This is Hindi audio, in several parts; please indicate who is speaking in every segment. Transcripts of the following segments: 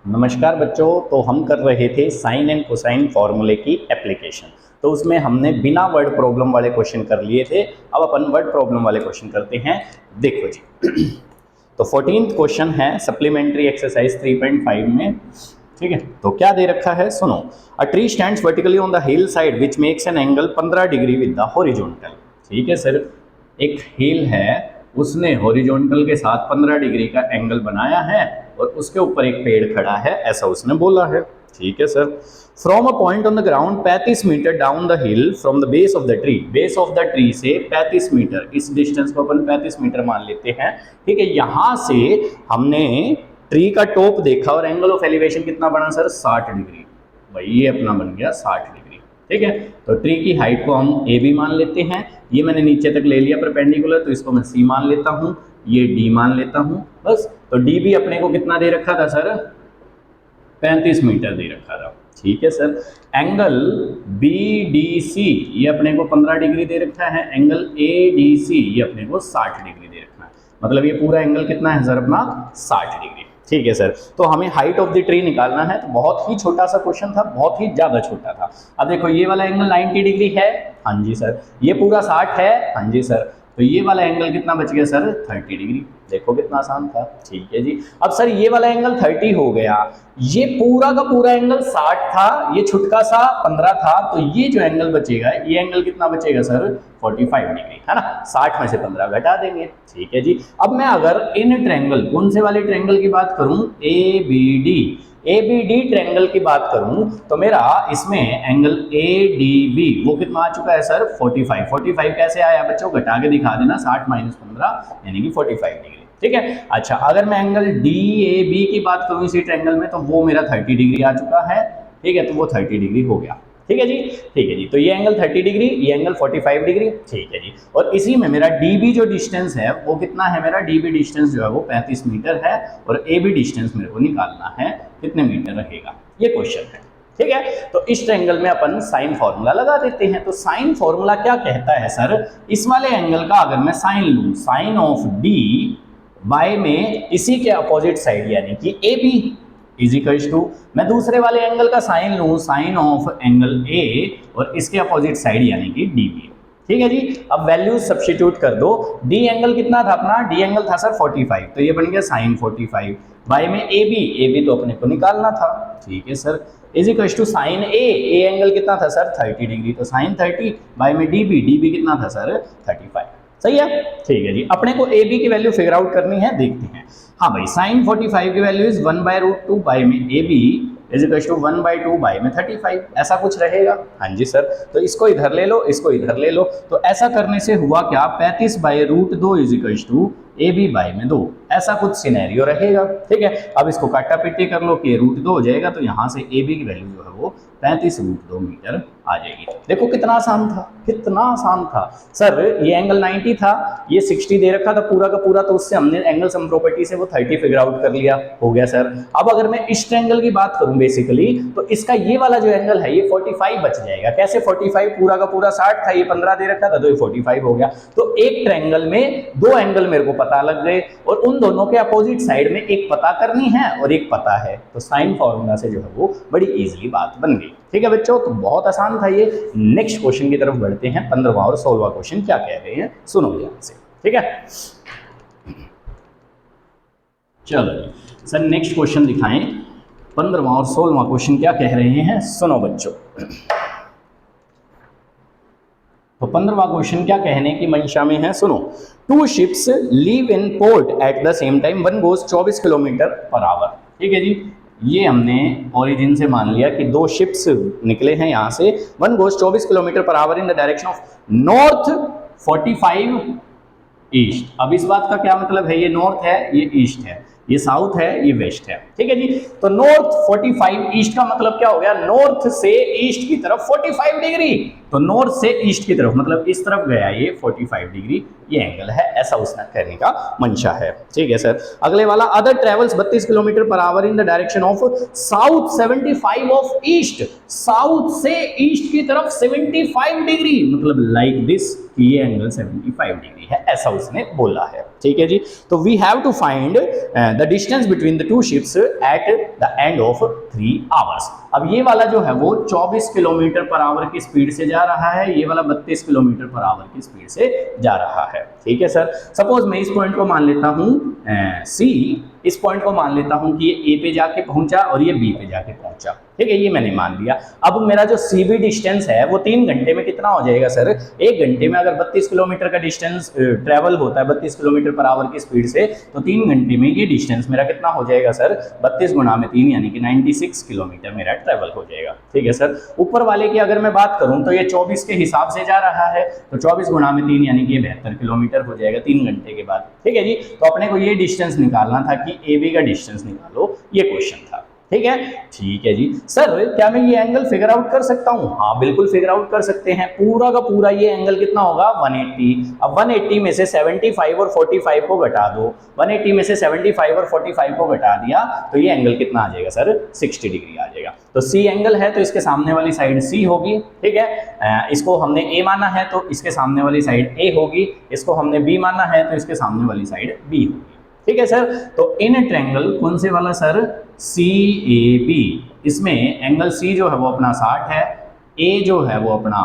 Speaker 1: नमस्कार बच्चों। तो हम कर रहे थे साइन एंड कोसाइन फॉर्मूले की एप्लीकेशन। तो उसमें हमने बिना वर्ड प्रॉब्लम वाले क्वेश्चन कर लिए थे। अब अपन वर्ड प्रॉब्लम वाले क्वेश्चन करते हैं। देखो जी तो 14th क्वेश्चन है सप्लीमेंट्री एक्सरसाइज 3.5 में। ठीक है, तो क्या दे रखा है सुनो। A tree stands vertically on the hill side which makes an angle 15 degree with the horizontal. ठीक है सर, एक हिल है, उसने हॉरिजॉन्टल के साथ 15 डिग्री का एंगल बनाया है और उसके ऊपर एक पेड़ खड़ा है, ऐसा उसने बोला है। ठीक है sir. From a point on the ground 35 meter down the hill from the base of the tree, base of the tree से 35 मीटर, इस डिस्टेंस को अपन 35 मीटर मान लेते हैं। ठीक है, यहां से हमने ट्री का टॉप देखा और एंगल ऑफ एलिवेशन कितना बना सर, 60 डिग्री। भाई ये अपना बन गया 60 डिग्री। ठीक है, तो ट्री की हाइट को हम ए बी मान लेते हैं। ये मैंने नीचे तक ले लिया परपेंडिकुलर, तो इसको मैं सी मान लेता हूँ, ये डी मान लेता हूँ बस। तो डी भी अपने को कितना दे रखा था सर, 35 मीटर दे रखा था। ठीक है sir. Angle B D C ये अपने को 15 डिग्री दे रखा है, एंगल ए डी सी ये अपने को 60 डिग्री दे रखा है। मतलब ये पूरा एंगल कितना है सर अपना, 60 डिग्री। ठीक है सर। तो हमें हाइट ऑफ द ट्री निकालना है, तो बहुत ही छोटा सा क्वेश्चन था, बहुत ही ज्यादा छोटा था। अब देखो ये वाला एंगल 90 डिग्री है, हाँ जी सर। ये पूरा 60 है, हाँ जी सर। तो ये वाला एंगल कितना बच गया सर, 30 डिग्री। देखो कितना आसान था। ठीक है जी। अब सर ये वाला एंगल 30 हो गया, ये पूरा का पूरा एंगल 60 था, ये छुटका सा 15 था, तो ये जो एंगल बचेगा, ये एंगल कितना बचेगा सर, 45 डिग्री, है ना। 60 में से 15 घटा देंगे। ठीक है जी। अब मैं अगर इन ट्रायंगल, कौन से वाले ट्रायंगल की बात करूं, ए बी डी ट्रायंगल की बात करूं, तो मेरा इसमें एंगल ए डी बी वो कितना आ चुका है सर, 45 कैसे आया बच्चों, घटा के दिखा देना, 60 माइनस 15 यानी कि 45 डिग्री। ठीक है। अच्छा, अगर मैं एंगल डी ए बी की बात करूं इसी ट्रायंगल में, तो वो मेरा 30 डिग्री आ चुका है। ठीक है, तो वो 30 डिग्री हो गया। ठीक है जी। ठीक है जी। तो ये एंगल 30 डिग्री, ये एंगल 45 डिग्री। ठीक है जी। और इसी में मेरा डीबी जो डिस्टेंस है वो कितना है, मेरा डीबी डिस्टेंस जो है वो 35 मीटर है, और ए बी डिस्टेंस मेरे को निकालना है, कितने मीटर रहेगा, ये क्वेश्चन है। ठीक है, तो इस ट्रायंगल में अपन साइन फॉर्मूला लगा देते हैं। तो साइन फॉर्मूला क्या कहता है सर, इस वाले एंगल का अगर मैं साइन लूं, साइन ऑफ डी बाय में इसी के अपोजिट साइड यानी कि A B is equals to, मैं दूसरे वाले एंगल का साइन लूं, साइन ऑफ एंगल ए और इसके अपोजिट साइड यानी कि डी बी। ठीक है जी। अब वैल्यूज सब्स्टिट्यूट कर दो। डी एंगल कितना था अपना, डी एंगल था सर 45, तो ये बन गया साइन 45 बाय में ए बी तो अपने को निकालना था। ठीक है sir. Is equals to sine A angle कितना था सर, 30 डिग्री, तो साइन 30 बाय में डी बी कितना था सर, 35। सही है। ठीक है जी। अपने को ए बी की वैल्यू फिगर आउट करनी है, देखते हैं। हाँ भाई, साइन 45 की वैल्यू इज 1/√2 बाय में A B is equal to 1/2 by में 35, ऐसा कुछ रहेगा। हाँ जी सर। तो इसको इधर ले लो, इसको इधर ले लो, तो ऐसा करने से हुआ क्या, 35/√2 is equal to A B by में 2, ऐसा कुछ सिनेरियो रहेगा। ठीक है। अब इसको काटा पिट्टी कर लो कि √2 हो जाएगा, तो यहाँ से ए बी की वैल्यू जो है वो 35√2 मीटर आ जाएगी। देखो कितना आसान था, कितना आसान था सर। ये एंगल 90 था, ये 60 दे रखा था पूरा का पूरा, तो उससे हमने एंगल सम प्रॉपर्टी से वो 30 फिगर आउट कर लिया, हो गया सर। अब अगर मैं इस ट्रायंगल की बात करूं बेसिकली, तो इसका ये वाला जो एंगल है ये 45 बच जाएगा। कैसे 45, पूरा का पूरा 60 था, ये 15 दे रखा था, तो ये 45 हो गया। तो एक ट्रायंगल में दो एंगल मेरे को पता लग गए, और उन दोनों के अपोजिट साइड में एक पता करनी है और एक पता है, तो साइन फॉर्मूला से जो है वो बड़ी इजीली बात बन गई। ठीक है बच्चों, तो बहुत आसान था ये। नेक्स्ट क्वेश्चन की तरफ बढ़ते हैं। 15वां और 16वां क्वेश्चन क्या कह रहे हैं, सुनो ध्यान से। ठीक है, चलो सर नेक्स्ट क्वेश्चन दिखाएं। 15वां और 16वां क्वेश्चन क्या कह रहे हैं, सुनो बच्चों। तो 15वां क्वेश्चन क्या कहने की मंशा में है, सुनो। 2 ships leave in port at the same time, one goes 24 kilometre per our. ठीक है जी। ये हमने ओरिजिन से मान लिया कि 2 शिप्स निकले हैं यहाँ से, one goes 24 kilometre per hour in the direction of north 45 east. अब इस बात का क्या मतलब है, ये नॉर्थ है, ये ईस्ट है, ये साउथ है, ये वेस्ट है। ठीक है जी। तो नॉर्थ 45 ईस्ट का मतलब क्या हो गया, नॉर्थ से ईस्ट की तरफ 45 डिग्री। तो नॉर्थ से ईस्ट की तरफ मतलब इस तरफ गया ये 45 डिग्री ये एंगल है, ऐसा उसने कहने का मंशा है। ठीक है सर। अगले वाला, other travels 32 kilometre per hour in the direction of south 75 of east, south से ईस्ट की तरफ 75 डिग्री मतलब लाइक दिस, ये एंगल 75 डिग्री है, ऐसा उसने बोला है। ठीक है जी। तो we have to find the distance between the two ships at the end of 3 hours. अब ये वाला जो है वो 24 किलोमीटर पर आवर की स्पीड से जा रहा है, ये वाला 32 किलोमीटर पर आवर की स्पीड से जा रहा है। ठीक है सर। सपोज मैं इस पॉइंट को मान लेता हूं सी, इस पॉइंट को मान लेता हूं कि ये ए पे जाके पहुंचा और ये बी पे जाके पहुंचा। ठीक है, ये मैंने मान लिया। अब मेरा जो सी बी डिस्टेंस है वो 3 घंटे में कितना हो जाएगा सर? 1 घंटे में अगर 32 किलोमीटर का डिस्टेंस ट्रेवल होता है 32 किलोमीटर पर आवर की स्पीड से, तो 3 घंटे में ये डिस्टेंस मेरा कितना हो जाएगा सर? 32 गुणा में 3 यानी कि 96 किलोमीटर मेरा ट्रेवल हो जाएगा। ठीक है सर। ऊपर वाले की अगर मैं बात करूं तो ये 24 के हिसाब से जा रहा है, तो 24 गुणा में 3 यानी कि ये 72 किलोमीटर हो जाएगा 3 घंटे के बाद। ठीक है जी। तो अपने को ये डिस्टेंस निकालना था कि ए बी का डिस्टेंस निकालो, ये क्वेश्चन था। ठीक है। ठीक है जी। सर क्या मैं ये एंगल फिगर आउट कर सकता हूँ? हाँ बिल्कुल फिगर आउट कर सकते हैं। पूरा का पूरा ये एंगल कितना होगा? 180। अब 180 में से 75 और 45 को घटा दो, 180 में से 75 और 45 को घटा दिया तो ये एंगल कितना आ जाएगा सर? 60 डिग्री आ जाएगा। तो सी एंगल है तो इसके सामने वाली साइड सी होगी। ठीक है। इसको हमने ए माना है तो इसके सामने वाली साइड ए होगी, इसको हमने बी माना है तो इसके सामने वाली साइड बी होगी। ठीक है सर। तो इन ट्रायंगल कौन से वाला सर? सी ए बी, इसमें एंगल सी जो है वो अपना 60 है, ए जो है वो अपना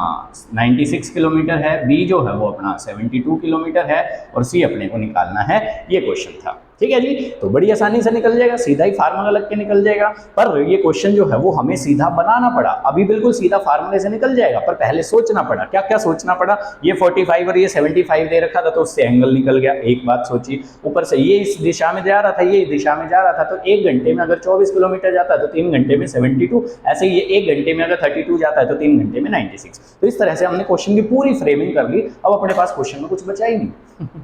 Speaker 1: 96 किलोमीटर है, बी जो है वो अपना 72 किलोमीटर है और सी अपने को निकालना है। ये क्वेश्चन था। ठीक है जी। तो बड़ी आसानी से निकल जाएगा, सीधा ही फार्मूला लग के निकल जाएगा। पर ये क्वेश्चन जो है वो हमें सीधा बनाना पड़ा। अभी बिल्कुल सीधा फार्मूले से निकल जाएगा पर पहले सोचना पड़ा। क्या क्या सोचना पड़ा? ये 45 और ये 75 दे रखा था तो उससे एंगल निकल गया, एक बात सोची। ऊपर से ये इस दिशा में जा रहा था, ये इस दिशा में जा रहा था, तो 1 घंटे में अगर 24 किलोमीटर जाता है तो 3 घंटे में 72, ऐसे ही ये 1 घंटे में अगर 32 जाता है तो 3 घंटे में 96। तो इस तरह से हमने क्वेश्चन की पूरी फ्रेमिंग कर ली। अब अपने पास क्वेश्चन में कुछ बचा ही नहीं।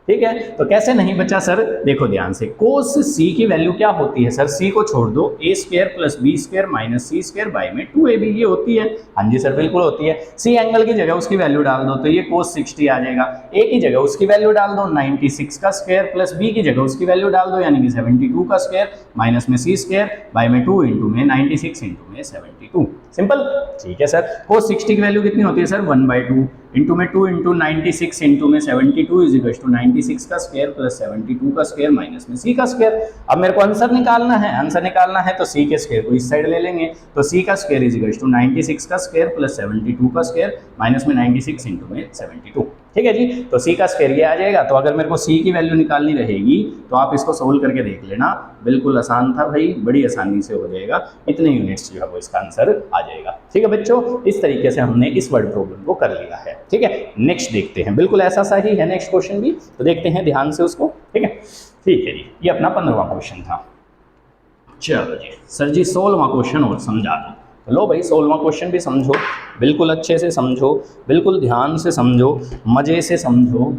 Speaker 1: ठीक है। तो कैसे नहीं बचा सर? देखो ध्यान से, कोस सी की वैल्यू क्या होती है सर? सी को छोड़ दो, A square plus B square minus C square by में 2ab, ये होती है। हाँ जी सर बिल्कुल होती है। सी एंगल की जगह उसकी वैल्यू डाल दो तो ये कोस 60 आ जाएगा। ए की जगह उसकी वैल्यू डाल दो 96 का स्क्वायर प्लस बी की जगह उसकी वैल्यू डाल दो यानी कि 72 का स्क्वायर माइनस में सी स्क्वायर बाई में 2 इंटू में 96 इंटू में 72। सिंपल। ठीक है सर। कोस 60 की वैल्यू कितनी होती है सर? 1/2 इंटू में 2 इंटू 96 इंटू में 72 इज इक्वल टू 96 का स्क्वायर प्लस 72 का स्क्वायर माइनस में सी का स्क्वायर। अब मेरे को आंसर निकालना है, आंसर निकालना है तो सी के स्क्वायर को इस साइड ले लेंगे, तो सी का स्क्वायर इज इक्वल टू 96 का स्क्वायर प्लस 72 का स्क्वायर माइनस में 96 इंटू में 72। ठीक है जी। तो सी का स्क्वायर ये आ जाएगा। तो अगर मेरे को सी की वैल्यू निकालनी रहेगी तो आप इसको सोल्व करके देख लेना, बिल्कुल आसान था भाई, बड़ी आसानी से हो जाएगा। इतने यूनिट्स जो है वो इसका आंसर आ जाएगा। ठीक है बच्चों, इस तरीके से हमने इस वर्ड प्रॉब्लम को कर लिया है। ठीक है। नेक्स्ट देखते हैं, बिल्कुल ऐसा सा ही है नेक्स्ट क्वेश्चन भी, तो देखते हैं ध्यान से उसको। ठीक है। ठीक है जी। ये अपना 15वां क्वेश्चन था। चलो जी सर जी 16वां क्वेश्चन और समझा दो। लो भाई 16वां क्वेश्चन भी समझो, बिल्कुल अच्छे से समझो, बिल्कुल ध्यान से समझो, मजे से समझो।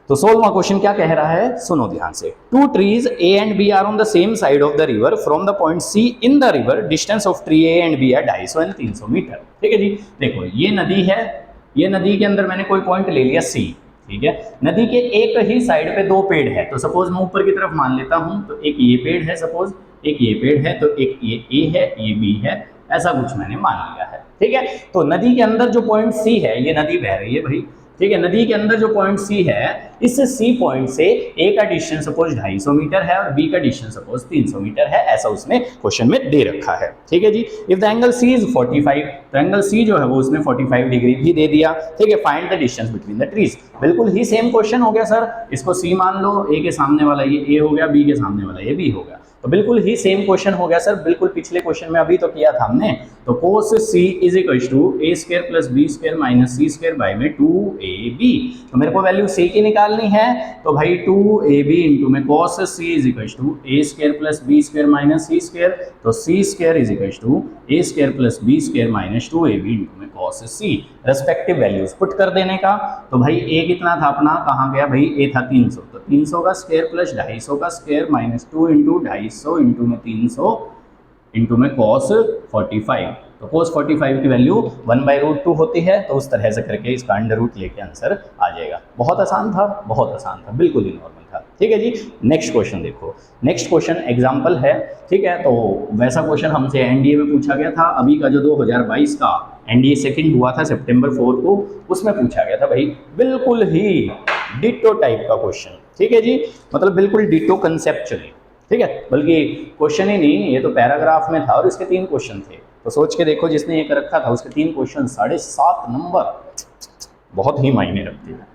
Speaker 1: तो 16वां क्वेश्चन क्या कह रहा है? सुनो ध्यान से। 2 trees A and B are on the same side of the river from the point C in the river. Distance of tree A and B है 250 और 300 मीटर। ठीक है जी। देखो ये नदी है, ये नदी के अंदर मैंने कोई पॉइंट ले लिया C। ठीक है। नदी के एक ही साइड पे 2 पेड़ है, तो सपोज मैं ऊपर की तरफ मान लेता हूं, तो एक ये पेड़ है, सपोज एक ये पेड़ है, तो एक ये ए है, ये बी है, ऐसा कुछ मैंने मान लिया है। ठीक है। तो नदी के अंदर जो पॉइंट सी है, ये नदी बह रही है भाई। ठीक है। नदी के अंदर जो पॉइंट सी है, इस सी पॉइंट से ए का डिस्टेंस सपोज 250 मीटर है और बी का डिस्टेंस सपोज 300 मीटर है, ऐसा उसने क्वेश्चन में दे रखा है। ठीक है जी। If the angle C is 45, तो एंगल सी जो है वो उसने 45 डिग्री भी दे दिया। ठीक है। Find the distance between the trees. बिल्कुल ही सेम क्वेश्चन हो गया सर। इसको सी मान लो, ए के सामने वाला ये ए हो गया, बी के सामने वाला ये बी हो गया, तो बिल्कुल ही सेम क्वेश्चन हो गया सर। बिल्कुल पिछले क्वेश्चन में अभी तो किया था हमने। तो cos c is equal to A square plus B square minus C square by में 2ab। तो मेरे को वैल्यू c की निकालनी है, तो भाई 2ab इंटू में cos c is equal to A square plus B square minus C square, तो C square is equal to A square plus B square minus 2ab into में cos c। Respective values put कर देने का। तो भाई a कितना था अपना, कहाँ गया भाई, a था 300, तो 300 का स्क्वायर प्लस 250 का स्क्वायर माइनस 2 इंटू 250 इंटू में 300 इंटू में cos 45 तो cos 45 की वैल्यू 1/√2 होती है, तो उस तरह से करके इसका अंडर रूट लेके आंसर आ जाएगा। बहुत आसान था, बहुत आसान था, बिल्कुल ही नॉर्मल था। ठीक है जी, नेक्स्ट क्वेश्चन देखो। नेक्स्ट क्वेश्चन एग्जाम्पल है, ठीक है, तो वैसा क्वेश्चन हमसे एनडीए में पूछा गया था, अभी का जो 2022 का एनडीए सेकंड हुआ था सितंबर 4 को, उसमें पूछा गया था भाई, बिल्कुल ही डिटो टाइप का क्वेश्चन। ठीक है जी, मतलब बिल्कुल डिटो कंसेप्चुअली, ठीक है, बल्कि क्वेश्चन ही नहीं, ये तो पैराग्राफ में था और इसके 3 क्वेश्चन थे। तो सोच के देखो, जिसने ये कर रखा था उसके 3 क्वेश्चन 7.5 नंबर, बहुत ही मायने रखते हैं।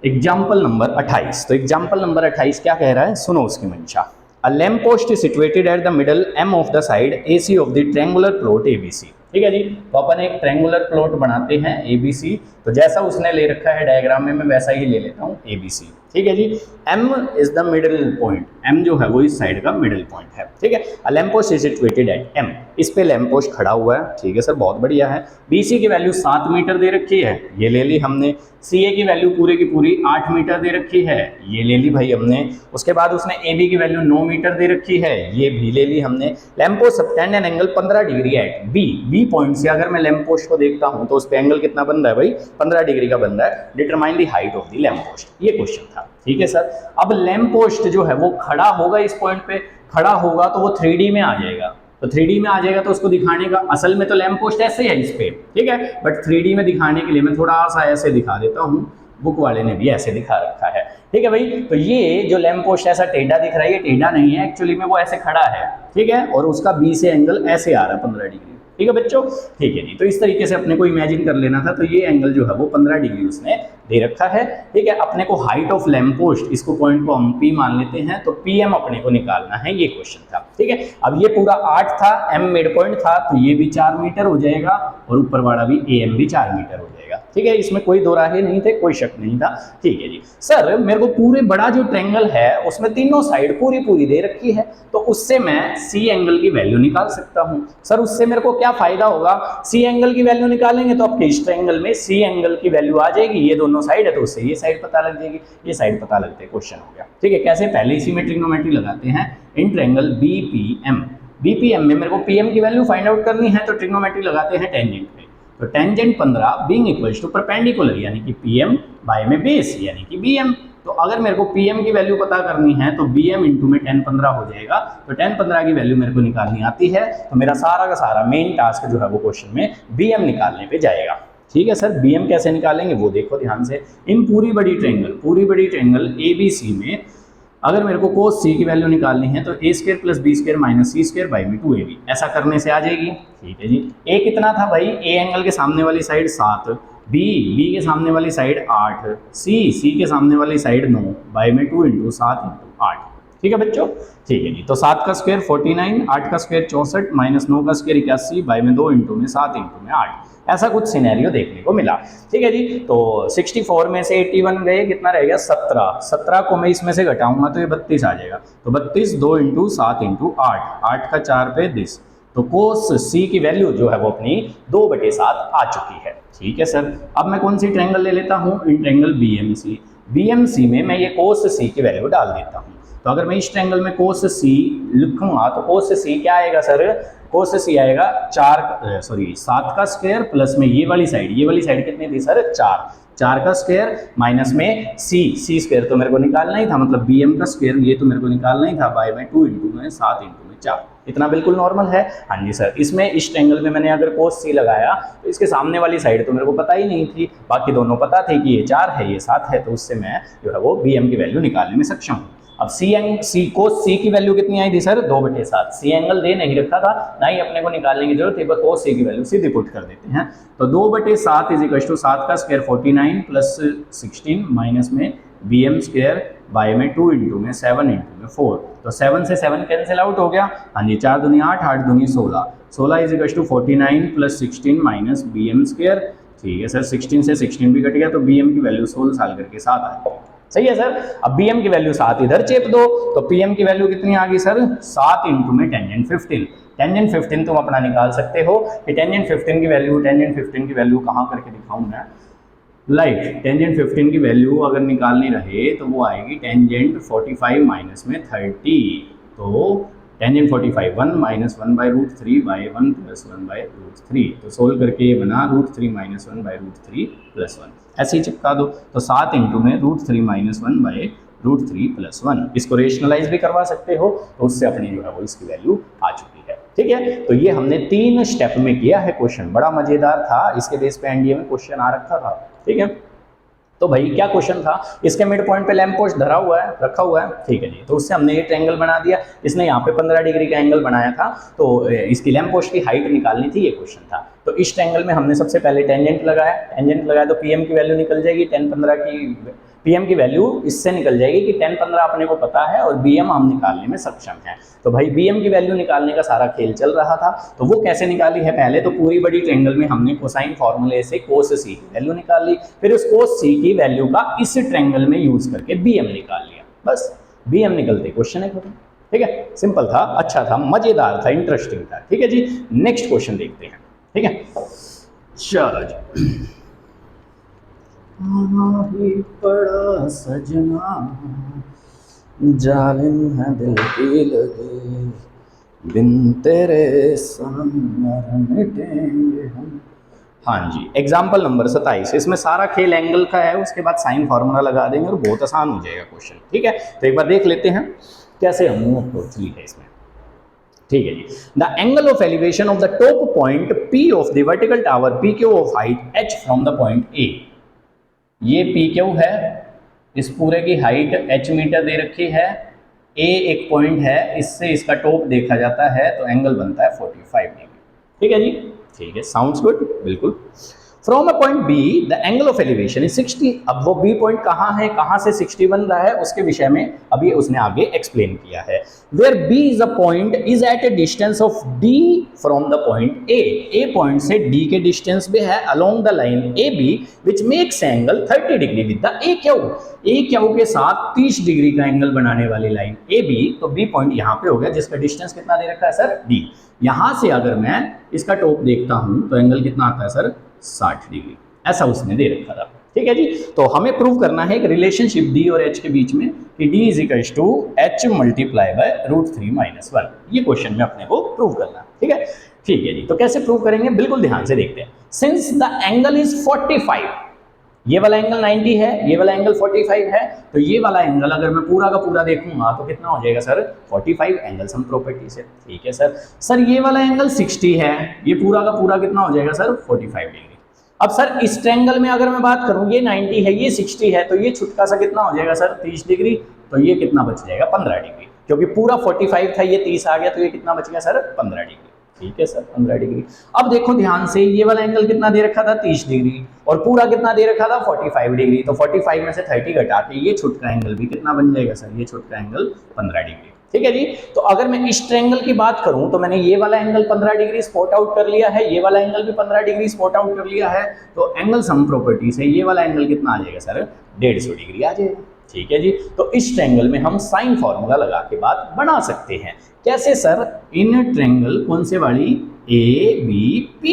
Speaker 1: एग्जाम्पल नंबर 28, तो एग्जाम्पल नंबर 28 क्या कह रहा है, सुनो उसकी मंशा। A lamp post is situated at the middle M of the side A C of the triangular plot ABC. ठीक है जी, तो अपन एक ट्रेंगुलर प्लॉट बनाते हैं एबीसी, तो जैसा उसने ले रखा है डायग्राम में, मैं वैसा ही ले लेता हूँ एबीसी। ठीक है जी, M is the middle point, M जो है वो इस साइड का मिडिल पॉइंट है। ठीक है, a lamp post is situated at M, इस पे लैम्प पोस्ट खड़ा हुआ है। ठीक है सर, बहुत बढ़िया है। बीसी की वैल्यू 7 मीटर दे रखी है, ये ले ली हमने। सी ए की वैल्यू पूरी की पूरी 8 मीटर दे रखी है, ये ले ली भाई हमने। उसके बाद उसने ए बी की वैल्यू 9 मीटर दे रखी है, ये भी ले ली हमने। Lamp post subtend an angle 15 degree at B, B point से अगर मैं लैम्प पोस्ट को देखता हूं तो उस पे एंगल कितना बन रहा है भाई, 15 डिग्री का बन रहा है। Determine the height of the lamp post, ये क्वेश्चन था। ठीक है सर, अब लैम्प पोस्ट जो है वो खड़ा होगा, इस पॉइंट पे खड़ा होगा तो वो 3D में आ जाएगा। तो 3D में आ जाएगा तो उसको दिखाने का, असल में तो लैम्प पोस्ट ऐसे है इस पे, ठीक है, बट 3D में दिखाने के लिए मैं थोड़ा सा ऐसे दिखा देता हूँ, बुक वाले ने भी ऐसे दिखा रखा है। ठीक है भाई, तो ये जो लैम्प पोस्ट ऐसा टेढ़ा दिख रहा है, ये टेढ़ा नहीं है एक्चुअली में, वो ऐसे खड़ा है। ठीक है, और उसका बी से एंगल ऐसे आ रहा है 15 डिग्री। ठीक है बच्चों, ठीक है जी, तो इस तरीके से अपने को इमेजिन कर लेना था। तो ये एंगल जो है वो 15 डिग्री उसने दे रखा है। ठीक है, अपने को हाइट ऑफ लैम्प पोस्ट, इसको पॉइंट को हम पी मान लेते हैं, तो पीएम अपने को निकालना है, ये क्वेश्चन था। ठीक है, अब ये पूरा 8 था, एम मिड पॉइंट था, तो ये भी 4 मीटर हो जाएगा और ऊपर वाला भी एम भी 4 मीटर हो जाएगा। ठीक है, इसमें कोई दो राहे नहीं थे, कोई शक नहीं था। ठीक है जी, सर मेरे को पूरे बड़ा जो ट्रायंगल है उसमें तीनों साइड पूरी पूरी दे रखी है, तो उससे मैं सी एंगल की वैल्यू निकाल सकता हूं। सर उससे मेरे को क्या फायदा होगा, सी एंगल की वैल्यू निकालेंगे तो आपके इस ट्रायंगल में सी एंगल की वैल्यू आ जाएगी, ये दोनों साइड है तो उससे ये साइड पता लग जाएगी, ये साइड पता लगते क्वेश्चन हो गया। ठीक है, कैसे, पहले इसी में ट्रिग्नोमेट्री लगाते हैं इन ट्रायंगल बीपीएम। बीपीएम में मेरे को पीएम की वैल्यू फाइंड आउट करनी है, तो ट्रिग्नोमेट्री लगाते हैं टेंजेंट में। तो tangent 15 being equals to perpendicular, यानी कि पीएम बाय में बेस यानी कि बीएम। तो अगर मेरे को पीएम की वैल्यू पता करनी है तो बीएम इंटू में 10 15 हो जाएगा। तो 10 15 की वैल्यू मेरे को निकालनी आती है, तो मेरा सारा का सारा मेन टास्क जो है वो क्वेश्चन में बीएम निकालने पे जाएगा। ठीक है सर, बीएम कैसे निकालेंगे वो देखो ध्यान से। इन पूरी बड़ी ट्रायंगल एबीसी में अगर मेरे को कोस सी की वैल्यू निकालनी है तो A square plus B square minus C square by में 2ab, ऐसा करने से आ जाएगी। ठीक है जी, ए कितना था भाई, ए एंगल के सामने वाली साइड 7, बी के सामने वाली साइड 8, सी के सामने वाली साइड 9 बाई में 2 इंटू 7 इंटू 8। ठीक है बच्चों, ठीक है जी, तो 7 का स्क्वायर 49, 8 का स्क्वायर 64 माइनस 9 का स्क्वायर 81 बाई में 2 इंटू में 7 इंटू में 8, ऐसा कुछ सिनेरियो देखने को मिला। ठीक है जी, तो 64 में से 81 गए, कितना रह गया 17, 17 को मैं इसमें से घटाऊंगा तो ये 32 आ जाएगा। तो 32 2 इंटू 7 इंटू 8, 8 का 4 पे 10, तो कोस सी की वैल्यू जो है वो अपनी 2/7 आ चुकी है। ठीक है सर, अब मैं कौन सी ट्रायंगल ले लेता हूँ, इन ट्रायंगल बीएमसी। बीएमसी में मैं ये कोस सी की वैल्यू डाल देता हूँ। तो अगर मैं इस ट्रायंगल में कोस सी लिखूंगा तो कोस सी क्या आएगा सर, कोस सी आएगा 7 का स्क्वायर प्लस में ये वाली साइड कितनी थी सर 4 का स्क्वायर माइनस में सी स्क्वायर तो मेरे को निकालना ही था, मतलब बीएम का स्क्वायर ये तो मेरे को निकालना ही था, बाय में 2 इंटू में 7 इंटू में 4, इतना बिल्कुल नॉर्मल है। हाँ जी सर, इसमें इस ट्रायंगल में मैंने अगर कोस सी लगाया तो इसके सामने वाली साइड तो मेरे को पता ही नहीं थी, बाकी दोनों पता थे कि ये 4 है ये 7 है, तो उससे मैं जो है वो बीएम की वैल्यू निकालने में सक्षम हूँ। अब कोस सी की वैल्यू कितनी आई थी सर 2/7, सी एंगल दे नहीं रखा था, ना ही अपने को निकालने की जरूरत थी, बस कोस सी की वैल्यू सीधी पुट कर देते हैं। तो 2/7 इज इक्वल टू 7 का स्क्वायर 49 प्लस 16 माइनस में bm स्क्वायर बाय में 2 इंटू में 7 इंटू में 4, तो 7 से 7 कैंसिल आउट हो गया। हाँ जी, 4 दूनी 8, 8 दूनी 16, 16 is equal to 49 plus 16 minus bm square. ठीक है सर, 16 से 16 भी कट गया तो bm की वैल्यू 16 साल करके 7 आ गई। सही है सर, अब bm की वैल्यू 7 इधर चेप दो, तो pm की वैल्यू कितनी आ गई सर 7 इंटू में टेंजेंट 15। टेंजेंट 15 तुम अपना निकाल सकते हो कि टेंजेंट 15 की वैल्यू कहाँ करके दिखाऊं मैं, लाइक टेंजेंट 15 की वैल्यू अगर निकालनी रहे तो वो आएगी टेंजेंट 45 माइनस में 30, तो टेंजेंट 45 1 माइनस 1/√3 बाई 1 प्लस 1/√3, तो सोल्व करके ये बना √3 माइनस 1/√3 प्लस 1, ऐसे ही चिपका दो। तो 7 इंटू में √3 माइनस 1/√3 प्लस 1, इसको रेशनलाइज भी करवा सकते हो, तो उससे अपनी जो है वो इसकी वैल्यू आ चुकी है। ठीक है, तो ये हमने 3 स्टेप में किया है क्वेश्चन, बड़ा मजेदार था, इसके बेस पे एनडीए में क्वेश्चन आ रखा था। ठीक है, तो भाई क्या क्वेश्चन था, इसके मिड पॉइंट पे लैंप पोस्ट धरा हुआ है, रखा हुआ है। ठीक है जी, तो उससे हमने ये ट्रायंगल बना दिया, इसने यहाँ पे 15 डिग्री का एंगल बनाया था, तो इसकी लैंप पोस्ट की हाइट निकालनी थी, ये क्वेश्चन था। तो इस ट्रायंगल में हमने सबसे पहले टेंजेंट लगाया तो पीएम की वैल्यू निकल जाएगी, 10-15 की पीएम की वैल्यू इससे निकल जाएगी कि 10-15 अपने को पता है और बीएम हम निकालने में सक्षम हैं। तो भाई बीएम की वैल्यू निकालने का सारा खेल चल रहा था, तो वो कैसे निकाली है, पहले तो पूरी बड़ी ट्रायंगल में हमने कोसाइन फॉर्मूले से कोस सी की वैल्यू निकाल ली, फिर उस कोस सी की वैल्यू का इस ट्रायंगल में यूज करके बीएम निकाल लिया, बस बीएम निकलते क्वेश्चन है खत्म। ठीक है, सिंपल था, अच्छा था, मजेदार था, इंटरेस्टिंग था। ठीक है जी, नेक्स्ट क्वेश्चन देखते हैं। ठीक है, चलो जी। ही पड़ा सजना जालिम है दिल की लगी, बिन तेरे सनम मर मिटेंगे हम। हाँ जी, एग्जाम्पल नंबर 27, इसमें सारा खेल एंगल का है, उसके बाद साइन फार्मूला लगा देंगे और बहुत आसान हो जाएगा क्वेश्चन। ठीक है, तो एक बार देख लेते हैं कैसे हम अप्रोच ली है इसमें। ठीक है जी, the angle of elevation of the top point P of the vertical tower PQ of height H from the point A, ये PQ है, इस पूरे की हाइट H मीटर दे रखी है, A एक पॉइंट है, इससे इसका टॉप देखा जाता है, तो एंगल बनता है 45 डिग्री। ठीक है जी, ठीक है, साउंड्स गुड, बिल्कुल। From a point B the angle of elevation is 60। अब वो B पॉइंट कहाँ है, कहाँ से 60 बन रहा है, उसके विषय में अभी उसने आगे एक्सप्लेन किया है। Where B is a point is at a distance of D from the point A point से D के डिस्टेंस पे है along the line AB which makes angle 30 degree with the AQ के साथ 30 डिग्री का एंगल बनाने वाली लाइन AB, तो B पॉइंट यहाँ पे हो गया, जिसका डिस्टेंस कितना दे रखा है सर, D। यहाँ से अगर मैं इसका टॉप देखता हूँ तो एंगल कितना आता है सर, 60 डिग्री, ऐसा उसने दे रखा था। ठीक है जी, तो हमें प्रूव करना है एक रिलेशनशिप D और H के बीच में कि D is equal to H multiply by √3 minus 1, ये क्वेश्चन में अपने को प्रूव करना है। ठीक है जी, तो कैसे प्रूव करेंगे, बिल्कुल ध्यान से देखते हैं। सिंस द एंगल इज 45, ये वाला एंगल 90 है, ये वाला एंगल 45 है, तो ये वाला एंगल अगर मैं पूरा का पूरा देखूंगा तो कितना हो जाएगा सर, 45 एंगल सम प्रॉपर्टी से। ठीक है सर ये वाला एंगल 60 है, ये पूरा का पूरा कितना हो जाएगा सर, 45 डिग्री। अब सर इस ट्रायंगल में अगर मैं बात करूं, ये 90 है, ये 60 है, तो ये छुटका सा कितना हो जाएगा सर, 30 डिग्री, तो ये कितना बच जाएगा, 15 डिग्री, क्योंकि पूरा 45 था, ये 30 आ गया, तो ये कितना बच गया सर, 15 डिग्री। ठीक है सर, 15 डिग्री। अब देखो ध्यान से, ये वाला एंगल कितना दे रखा था, 30 डिग्री, और पूरा कितना दे रखा था, 45 डिग्री, तो 45 में से 30 घटा के ये छुटका एंगल भी कितना बन जाएगा सर, ये छुटका एंगल 15 डिग्री। ठीक है जी, तो अगर मैं इस ट्रायंगल की बात करूं तो मैंने ये वाला एंगल 15 डिग्री स्पॉट आउट कर लिया है, ये वाला एंगल भी 15 डिग्री स्पॉट आउट कर लिया है, तो एंगल सम प्रॉपर्टी से ये वाला एंगल कितना आ जाएगा सर, 150 डिग्री आ जाएगा। ठीक है जी, तो इस ट्रायंगल में हम साइन फॉर्मूला लगा के बात बना सकते हैं। कैसे सर, इन ट्रायंगल कौन से वाली, ABP,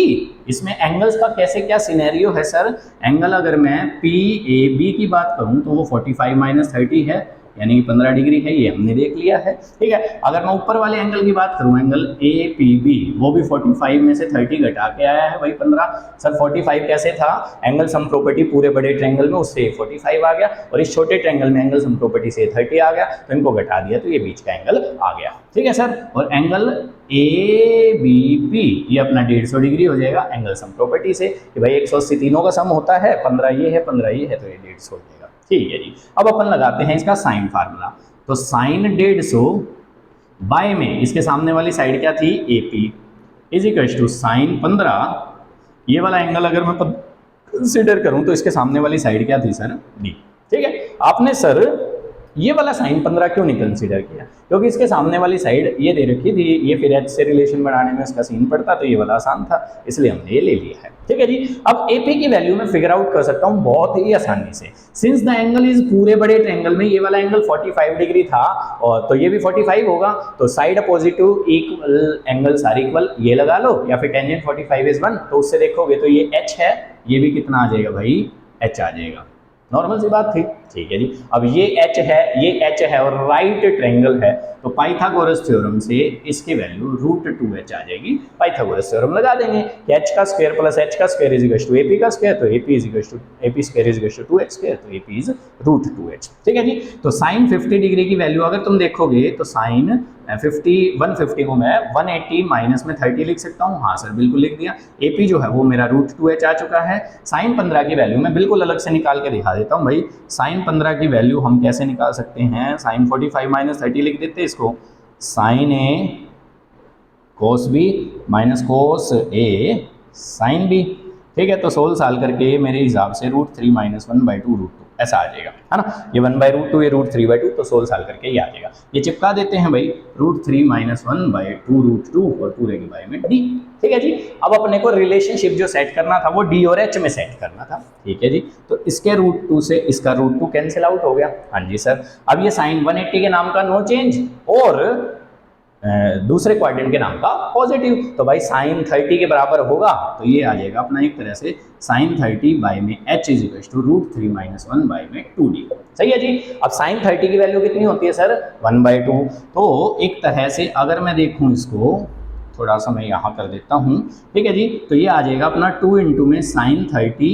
Speaker 1: इसमें एंगल्स का कैसे क्या सिनेरियो है सर, एंगल अगर मैं PAB की बात करूं तो वो 45 माइनस 30 है, यानी 15 डिग्री है, ये हमने देख लिया है। ठीक है, अगर मैं ऊपर वाले एंगल की बात करूं, एंगल APB, वो भी 45 में से 30 घटा के आया है, वही 15। सर 45 कैसे था, एंगल सम प्रॉपर्टी पूरे बड़े ट्रायंगल में उससे 45 आ गया, और इस छोटे ट्रायंगल में एंगल सम प्रॉपर्टी से 30 आ गया, तो इनको घटा दिया तो ये बीच का एंगल आ गया। ठीक है सर, और एंगल ABP ये अपना 150 डिग्री हो जाएगा एंगल सम प्रॉपर्टी से, कि भाई 180 तीनों का सम होता है, 15 ये है, 15 ये है, तो ये 150 हो जाएगा। ठीक है जी, अब अपन लगाते हैं इसका साइन फार्मूला। तो साइन 150 बाय में इसके सामने वाली साइड क्या थी, AP, is equal to sine 15, ये वाला एंगल अगर मैं कंसिडर करूं तो इसके सामने वाली साइड क्या थी सर, D। ठीक है, आपने सर ये वाला साइन 15 क्यों नहीं कंसीडर किया, क्योंकि इसके सामने वाली साइड ये दे रखी थी, ये फिर H से रिलेशन बनाने में इसका सीन पड़ता, तो ये वाला आसान था, इसलिए हमने ये ले लिया है। ठीक है जी, अब AP की वैल्यू मैं फिगर आउट कर सकता हूँ बहुत ही आसानी से। सिंस द एंगल इज पूरे बड़े ट्रायंगल में ये वाला एंगल 45 डिग्री था, और तो ये भी 45 होगा, तो side opposite equal angles are equal, ये लगा लो, या फिर टेंजेंट 45 इज 1, तो उससे देखोगे तो ये H है, ये भी कितना आ जाएगा भाई, H आ जाएगा, नॉर्मल सी बात थी। ठीक है जी। अब ये एच है और राइट ट्रायंगल है, तो पाइथागोरस थ्योरम से इसकी वैल्यू √2h आ जाएगी। पाइथागोरस थ्योरम लगा देंगे कि h का स्क्वायर प्लस h का square is equal to AP का स्क्वायर, तो AP square is equal to 2h square, तो AP इज √2h। ठीक है जी। तो साइन 50 डिग्री की वैल्यू अगर तुम देखोगे तो साइन 150 को मैं 180 माइनस में 30 लिख सकता हूँ। हाँ सर बिल्कुल लिख दिया। AP जो है वो मेरा √2h आ चुका है। साइन 15 की वैल्यू मैं बिल्कुल अलग से निकाल के दिखा देता हूँ भाई। साइन 15 की वैल्यू हम कैसे निकाल सकते हैं, साइन 45 माइनस 30 लिख देते हैं इसको, sine A cos B minus cos A sine B। ठीक है, तो सोल्व साल करके मेरे हिसाब से √3 माइनस 1/2 √2 ऐसा आ जाएगा, है ना। ये 1/√2 ये √3/2, तो सोल्व साल करके ये आ जाएगा। ये चिपका देते हैं भाई, √3 माइनस 1/2 √2 और पूरे के बारे में D। ठीक है जी। अब अपने को रिलेशनशिप जो सेट करना था वो D और H में सेट करना था। ठीक है जी। तो इसके √2 से इसका √2 कैंसिल आउट हो गया। हाँ जी सर। अब ये साइन 180 के नाम का नो चेंज और दूसरे क्वाड्रेंट के नाम का पॉजिटिव, तो भाई साइन 30 के बराबर होगा, तो ये आ जाएगा अपना एक तरह से साइन 30 बाई में h is equal to √3 minus 1 by में 2d। सही है जी। अब साइन 30 की वैल्यू कितनी होती है सर, 1/2। तो एक तरह से अगर मैं देखूं इसको, थोड़ा सा मैं यहाँ कर देता हूँ। ठीक है जी। तो ये आ जाएगा अपना 2 इंटू में साइन 30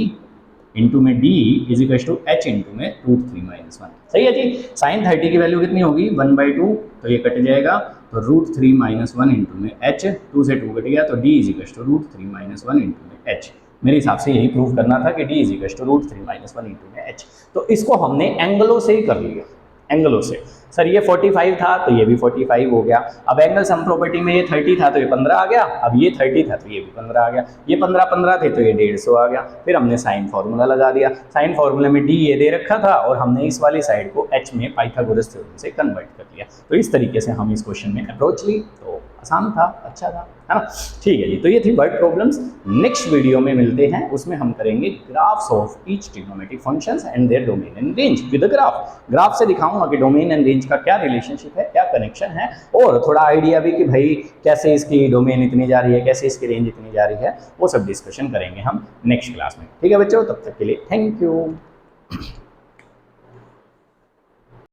Speaker 1: इंटू में d is equal to h into में √3 माइनस 1। सही है जी। साइन 30 की वैल्यू कितनी होगी, 1/2, तो ये कट जाएगा, तो √3 माइनस 1 इंटू में h, 2 से 2 कट गया, तो d is equal to √3 minus 1 into में h। मेरे हिसाब से यही प्रूव करना था कि d is equal to √3 minus 1 into में h। तो इसको हमने एंगलों से ही कर लिया, एंगलों से। सर ये 45 था तो ये भी 45 हो गया। अब एंगल सम प्रॉपर्टी में ये 30 था तो ये 15 आ गया, अब ये 30 था तो ये भी 15 आ गया, ये 15 थे तो ये 150 आ गया। फिर हमने साइन फार्मूला लगा दिया, साइन फार्मूले में d ये दे रखा था और हमने इस वाली साइड को h में पाइथागोरस थ्योरम से कन्वर्ट कर लिया। तो इस तरीके से हम इस क्वेश्चन में अप्रोच ली, तो आसान था, अच्छा था, है ना। ठीक है जी। तो ये थी वर्ड प्रॉब्लम्स। नेक्स्ट वीडियो में मिलते हैं, उसमें हम करेंगे graphs of each trigonometric functions and there domain and range with graph से दिखाऊंगा कि डोमेन एंड रेंज का क्या रिलेशनशिप है, क्या कनेक्शन है, और थोड़ा आइडिया भी कि भाई कैसे इसकी डोमेन इतनी जा रही है, कैसे इसकी रेंज इतनी जा रही है, वो सब डिस्कशन करेंगे हम नेक्स्ट क्लास में। ठीक है बच्चों, तब तक के लिए थैंक यू।